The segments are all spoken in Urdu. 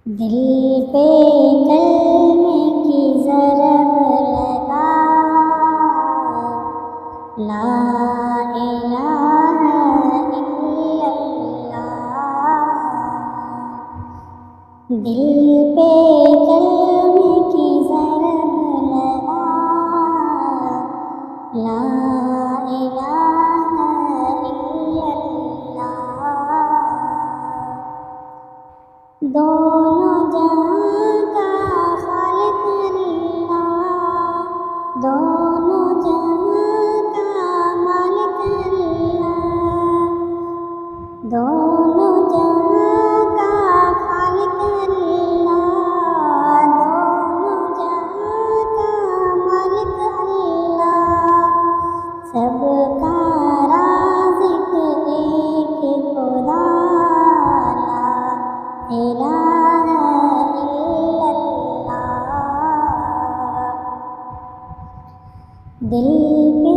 دل پہ کلمے کی ضرب لگا، لا الہ الا اللہ۔ دل پہ کلمے کی ضرب لگا، لا الہ الا اللہ۔ دونوں جہاں کا خالق اللہ، دونوں جہاں کا مالک اللہ، دونوں جہاں کا خالق اللہ، دونوں جہاں کا مالک اللہ۔ سب کا رازق ایک خدا، لا الہ الا اللہ۔ دل پہ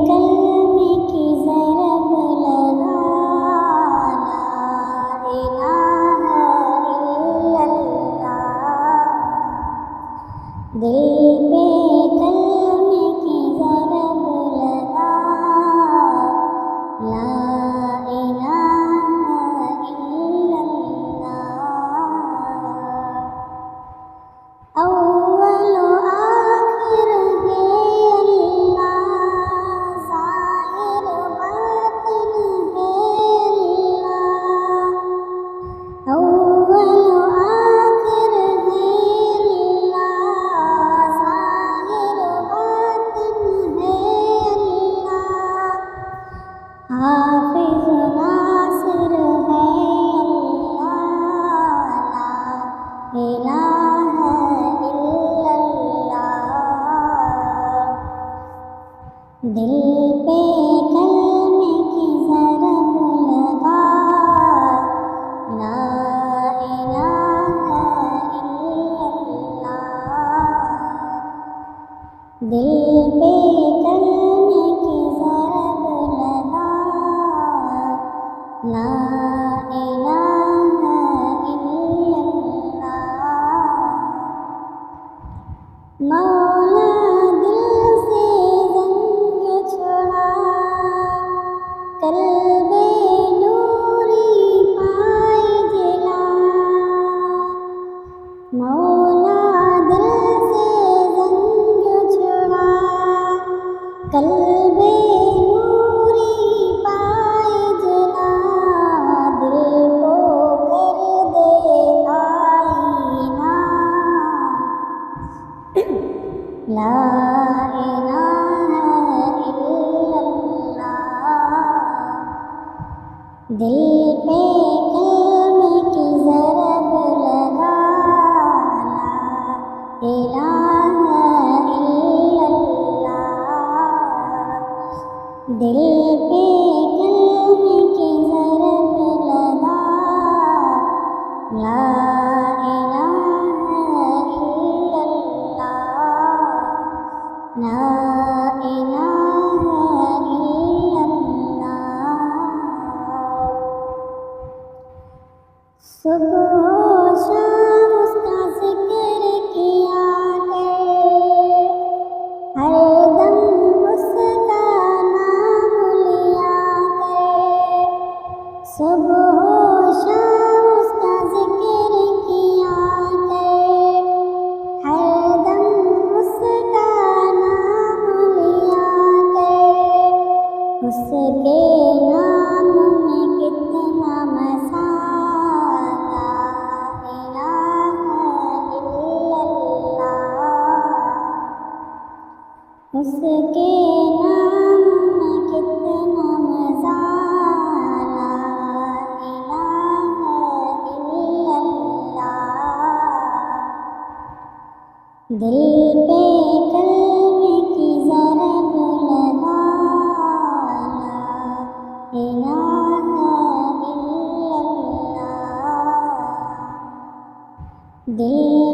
کلمے کی ضرب لگا، لا الہ الا اللہ۔ دل پہ کلمے کی ضرب لگا، لا الہ الا اللہ۔ اول و آخر ہے اللہ، ظاہر باطن ہے اللہ۔ اول و آخر ہے اللہ، ظاہر باطن ہے اللہ۔ حافظ ناصر ہے اللہ، لا الہ الا اللہ۔ دل پہ کلمے کی ضرب لگا، لا الہ الا اللہ۔ دل پہ کلمے کی ضرب لگا، لا الہ الا اللہ۔ مولا دل سے زنگ چھڑا، قلب نوری پائے جلا۔ مولا دل سے زنگ چھڑا، قلب نوری پائے جلا۔ دل کو کر دے آئینہ، لا الہ الا اللہ۔ دل پہ کلمے کی ضرب لگا، لا الہ الا اللہ۔ دل پہ کلمے کی ضرب لگا، لا الہ الا اللہ، لا الہ الا اللہ۔ صبح و شام اس کا ذکر کیا کر، ہر دم اس کا نام لیا کر۔ صبح و شام اس کا ذکر کیا کر، ہر دم اس کا نام لیا کر۔ اس کے نام میں کتنا مسالہ، لا الہ الا اللہ۔ اس کے نام میں کتنا مزہ، لا الہ الا اللہ۔ دل پہ کلمے کی ضرب لگا، لا الہ الا اللہ۔ دل